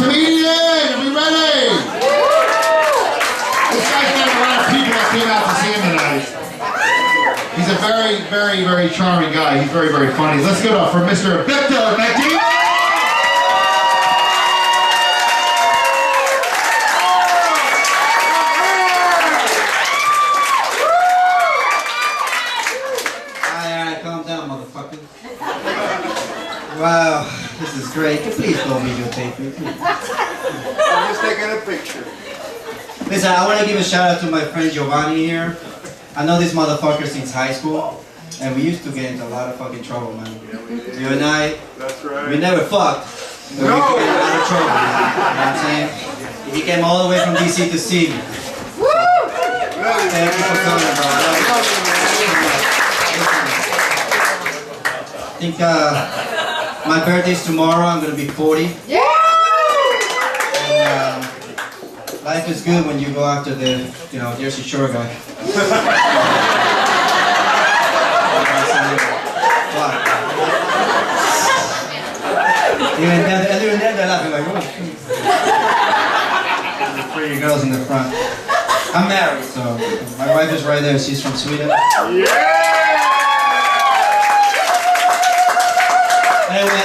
comedian. Are we ready? This guy's got a lot of people that came out to see him tonight. He's a very, very, very charming guy. He's very, very funny. Let's give it up for Mr. Victor McGee. Calm down, motherfucker. Wow, this is great. Please don't videotape me, please. I'm just taking a picture. Listen, I want to give a shout out to my friend Giovanni here. I know this motherfucker since high school, and we used to get into a lot of fucking trouble, man. Yeah, we did. You and I, That's right. we never fucked, but we used to get in a lot of trouble, man. You know what I'm saying? He came all the way from DC to see me. Really? Thank you for coming, bro. I think my birthday's tomorrow. I'm gonna be 40. Yeah! And, life is good when you go after the, Jersey Shore guy. Even then they're laughing like, oh. The pretty girls in the front. I'm married, so my wife is right there. She's from Sweden. Yeah! Anyway,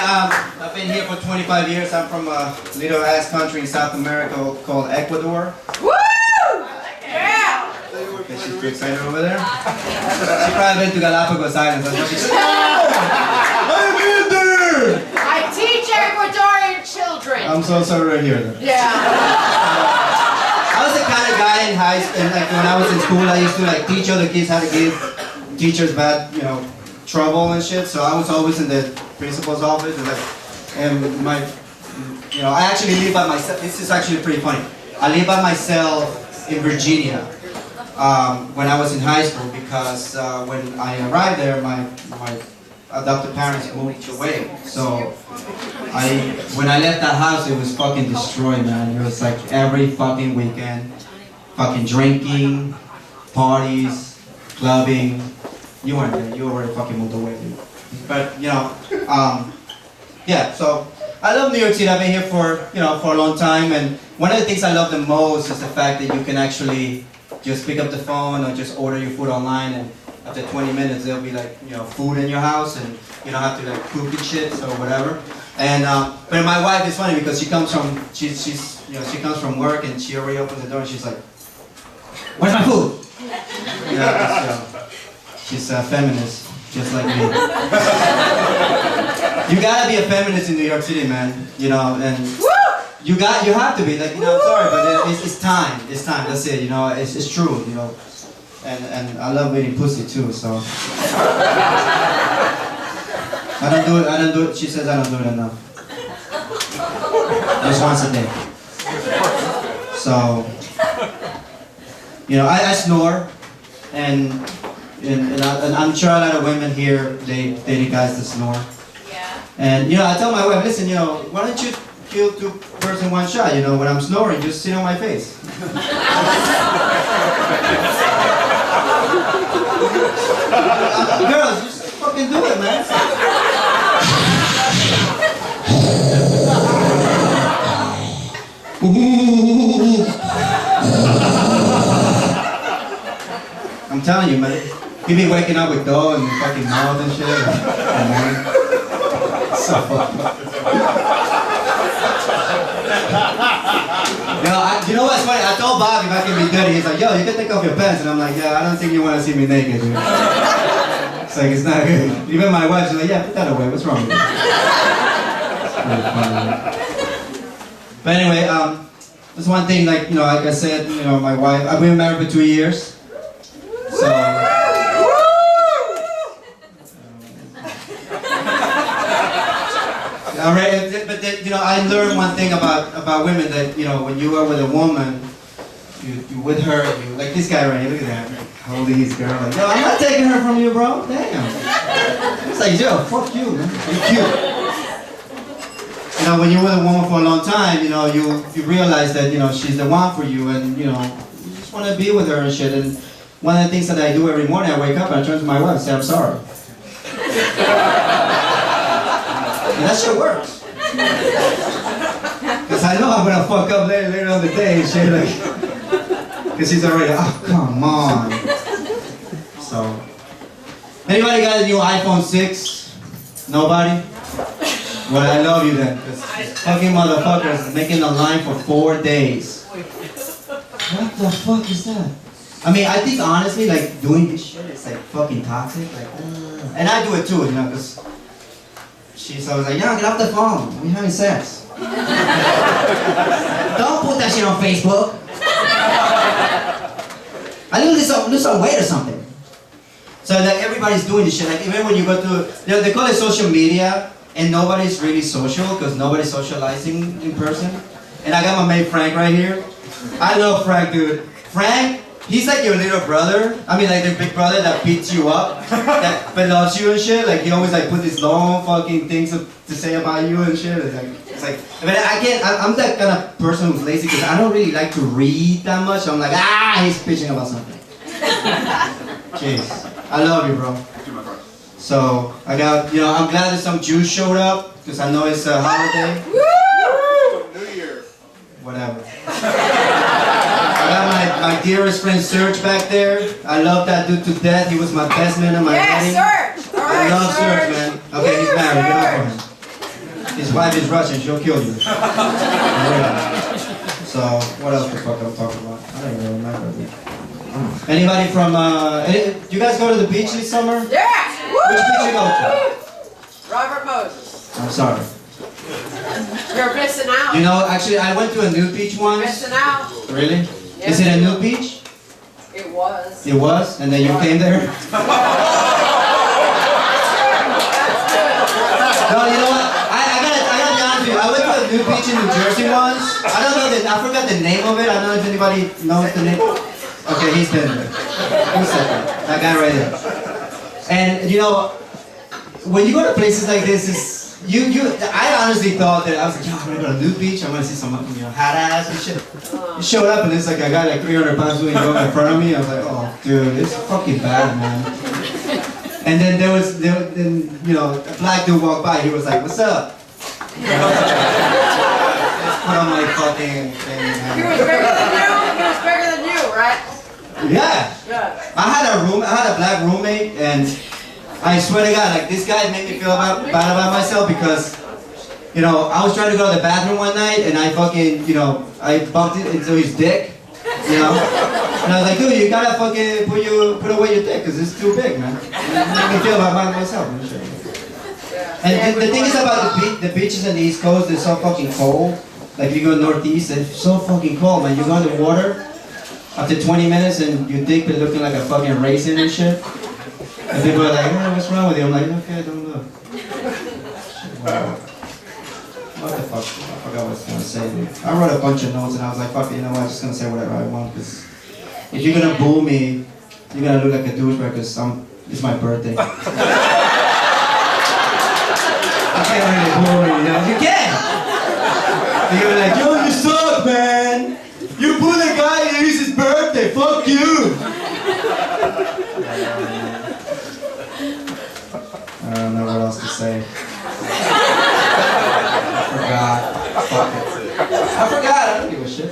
I've been here for 25 years. I'm from a little ass country in South America called Ecuador. Woo! Yeah! Okay, she's too excited over there. She probably been to Galapagos Islands. That's what she said. I've been there! I teach Ecuadorian children. I'm so sorry to hear that. Yeah. I was the kind of guy in high school, like when I was in school, I used to like teach other kids how to give teachers bad, trouble and shit. So I was always in the principal's office, and I actually live by myself. This is actually pretty funny. I live by myself in Virginia when I was in high school because when I arrived there, my adopted parents moved away. So when I left that house, it was fucking destroyed, man. It was like every fucking weekend, fucking drinking, parties, clubbing. You weren't there. You already fucking moved away, dude. But yeah. So I love New York City. I've been here for a long time, and one of the things I love the most is the fact that you can actually just pick up the phone or just order your food online, and after 20 minutes there'll be like food in your house, and you don't have to like cook and shit or whatever. And but my wife is funny because she comes from she comes from work and she already opens the door and she's like, "Where's my food?" She's a feminist, just like me. You gotta be a feminist in New York City, man. And you have to be. Like, I'm sorry, but it's time. It's time. That's it. It's true. And I love eating pussy too. So I don't do it. She says I don't do it enough. Just once a day. So I snore, and I'm sure a lot of women here, they date guys that snore. Yeah. And I tell my wife, listen, why don't you kill two birds in one shot? When I'm snoring, just sit on my face. Girls, just fucking do it, man. I'm telling you, man. He be waking up with dough and fucking mouth and shit. So fucking. You know what's funny? I told Bob if I can be dirty, he's like, yo, you can take off your pants. And I'm like, yeah, I don't think you want to see me naked, dude. It's like, it's not good. Even my wife's like, yeah, put that away. What's wrong with you? Really funny, but anyway, there's one thing, like I said, my wife, I've been married for 2 years. So, but I learned one thing about women that when you are with a woman, you with her, you like this guy right here. Look at that, holding his girl. Like, yo, I'm not taking her from you, bro. Damn. It's like, yo, fuck you, man. You're cute. When you're with a woman for a long time, you realize that she's the one for you, and you just want to be with her and shit. And one of the things that I do every morning, I wake up and I turn to my wife and say, I'm sorry. And that shit works. Because I know I'm gonna fuck up later on the day and shit. Like, because he's already, oh, come on. So, anybody got a new iPhone 6? Nobody? Well, I love you then. Because fucking motherfuckers making a line for 4 days. What the fuck is that? I mean, I think honestly, like, doing this shit is like fucking toxic. Like, and I do it too, you know, because she's always like, yeah, get off the phone. We're having sex. Don't put that shit on Facebook. I lose some weight or something. So like everybody's doing this shit. Like even when you go to, they call it social media, and nobody's really social because nobody's socializing in person. And I got my mate Frank right here. I love Frank, dude. Frank, he's like your little brother. I mean, like the big brother that beats you up, that loves you and shit. Like he always like put these long fucking things to say about you and shit. It's like, I mean, I'm that kind of person who's lazy because I don't really like to read that much. So I'm like, he's bitching about something. Jeez, I love you, bro. So I got, I'm glad that some Jews showed up because I know it's a holiday. New Year. Whatever. I got my dearest friend Serge back there. I love that dude to death. He was my best man at my wedding. Serge! All I right, love Serge, man. Okay, he's married. Get off of him. His wife is Russian. She'll kill you. So, what else the fuck I'm talking about? I don't even remember. Anybody from, you guys go to the beach this summer? Yeah! Which beach you go to? Robert Moses. I'm sorry. You're missing out. You know, actually, I went to a nude beach once. Missing out. Really? Yeah. Is it a nude beach? It was. It was? And then you came there? No, you know what? I gotta be honest with you. I went to a nude beach in New Jersey once. I don't know, I forgot the name of it. I don't know if anybody knows the name. Okay, he's been there. Who said that? That guy right there. And when you go to places like this, I honestly thought that I was like, I'm gonna go to nude beach. I'm gonna see some, hot ass and shit. You showed up and it's like a guy like 300 pounds doing yoga in front of me. I was like, oh, dude, it's fucking bad, man. And then a black dude walked by. He was like, what's up? Put on my fucking thing. He was bigger than you? He was bigger than you, right? Yeah. Yeah. I had a black roommate, and I swear to God, like this guy made me feel bad about myself because, I was trying to go to the bathroom one night, and I fucking, I bumped it into his dick, and I was like, dude, you gotta fucking put away your dick because it's too big, man. It made me feel bad about myself and shit. And the thing is about the beaches on the East Coast, they're so fucking cold. Like if you go northeast, it's so fucking cold, man. You go in the water. After 20 minutes and your dick been looking like a fucking raisin and shit. And people are like, what's wrong with you? I'm like, okay, don't look. What the fuck? I forgot what I was gonna say, dude. I wrote a bunch of notes and I was like, fuck it, you know what? I'm just gonna say whatever I want because if you're gonna boo me, you're gonna look like a douchebag because it's my birthday. I can't really boo me, You can! You're gonna be like, yo, you suck, man! You boo the guy and it's his birthday, fuck you! I don't know what else to say. I forgot. Fuck it. I forgot, I don't give a shit.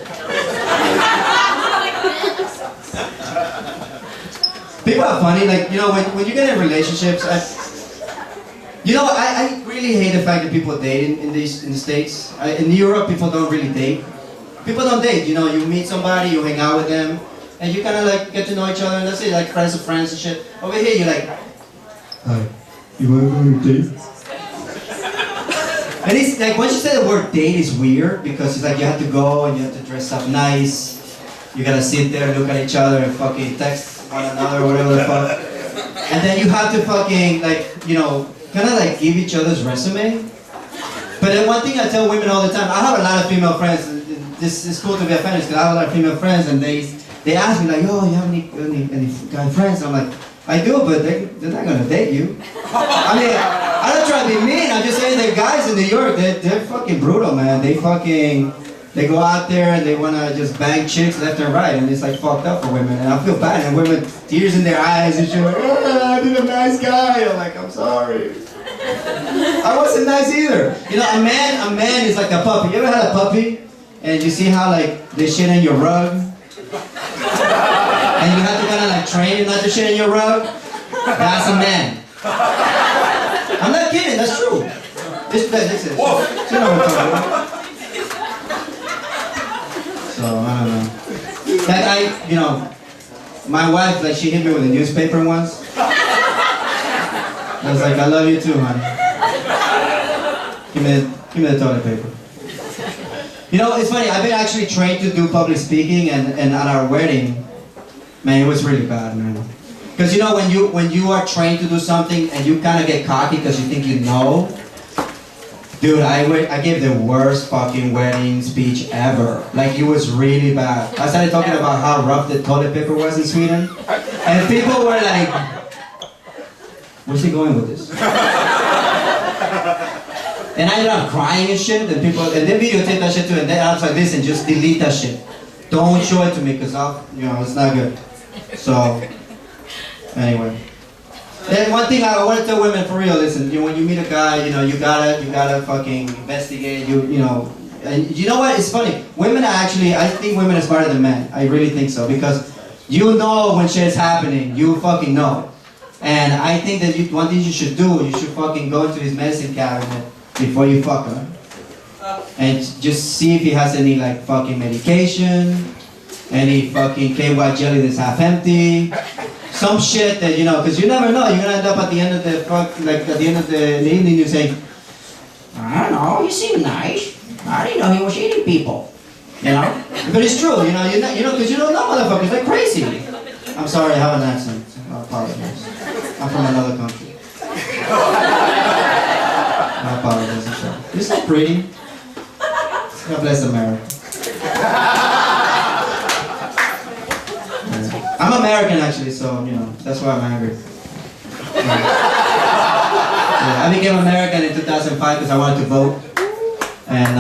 People are funny, like, when you get in relationships, I really hate the fact that people date in the States. In Europe, people don't really date. People don't date, you meet somebody, you hang out with them, and you kind of like get to know each other, and that's it, like friends of friends and shit. Over here, you're like, hi, you want to go on a date? And it's like, once you say the word date, it's weird, because it's like you have to go and you have to dress up nice, you gotta sit there and look at each other and fucking text one another or whatever the fuck. And then you have to fucking, like, kind of like give each other's resume. But then one thing I tell women all the time, I have a lot of female friends. This is cool to be a feminist because I have a lot of female friends, and they ask me like, "Oh, you have any guy friends?" I'm like, "I do, but they're not gonna date you." I mean, I don't try to be mean. I'm just saying that guys in New York, they're fucking brutal, man. They go out there and they wanna just bang chicks left and right, and it's like fucked up for women. And I feel bad, and women tears in their eyes and shit, like, "Oh, I'm a nice guy." I'm like, "I'm sorry." I wasn't nice either. You know, a man is like a puppy. You ever had a puppy? And you see how like they shit in your rug? And you have to kind of like train him not to shit in your rug? That's a man. I'm not kidding, that's true. This is. You know what I'm talking about. So, I don't know. Like you know, my wife, like she hit me with a newspaper once. I was like, I love you too, hon. Give me the toilet paper. You know, it's funny, I've been actually trained to do public speaking and at our wedding, man, it was really bad, man. Because you know, when you are trained to do something and you kind of get cocky because you think you know, dude, I gave the worst fucking wedding speech ever. Like, it was really bad. I started talking about how rough the toilet paper was in Sweden, and people were like, where's he going with this? And I ended up crying and shit, and they videotape that shit too, and then I was like, listen, just delete that shit. Don't show it to me, because it's not good. So, anyway. Then one thing I want to tell women for real, listen, when you meet a guy, you gotta fucking investigate, you know, and you know what, it's funny, I think women are smarter than men, I really think so, because you know when shit's happening, you fucking know. And I think that one thing you should do, you should fucking go into his medicine cabinet before you fuck him. And just see if he has any like fucking medication, any fucking KY jelly that's half empty, some shit that, because you never know, you're gonna end up at the end of the evening, you say, I don't know, you seem nice. I didn't know he was eating people. But it's true, because you don't know motherfuckers, they're crazy. I'm sorry, I have an accent. I apologize. I'm from another country. I apologize, I'm sorry. You're so pretty. God bless America. I'm American actually, so, that's why I'm angry. I became American in 2005 because I wanted to vote. And,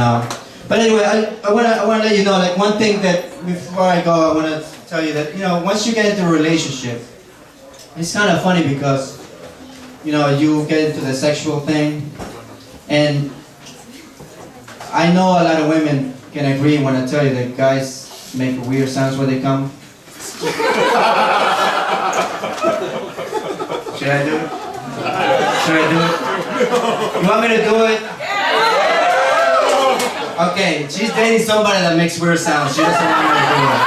but anyway, I want to let you know, like, one thing that, before I go, I want to tell you that, once you get into a relationship, it's kind of funny because, you get into the sexual thing, and I know a lot of women can agree when I tell you that guys make weird sounds when they come. Should I do it? Should I do it? You want me to do it? Okay, she's dating somebody that makes weird sounds. She doesn't want me to do it.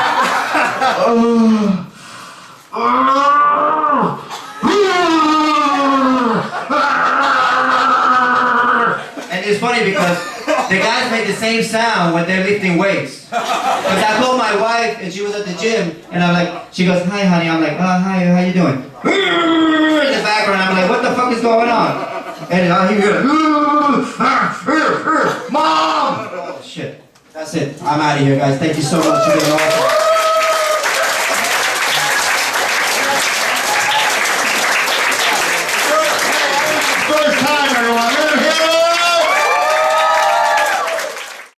And it's funny because the guys make the same sound when they're lifting weights. Because I told my wife, and she was at the gym, and I'm like, she goes, hi honey, I'm like, oh hi, how you doing? In the background, I'm like, what the fuck is going on? And I hear, Mom! Shit, that's it, I'm out of here guys, thank you so much.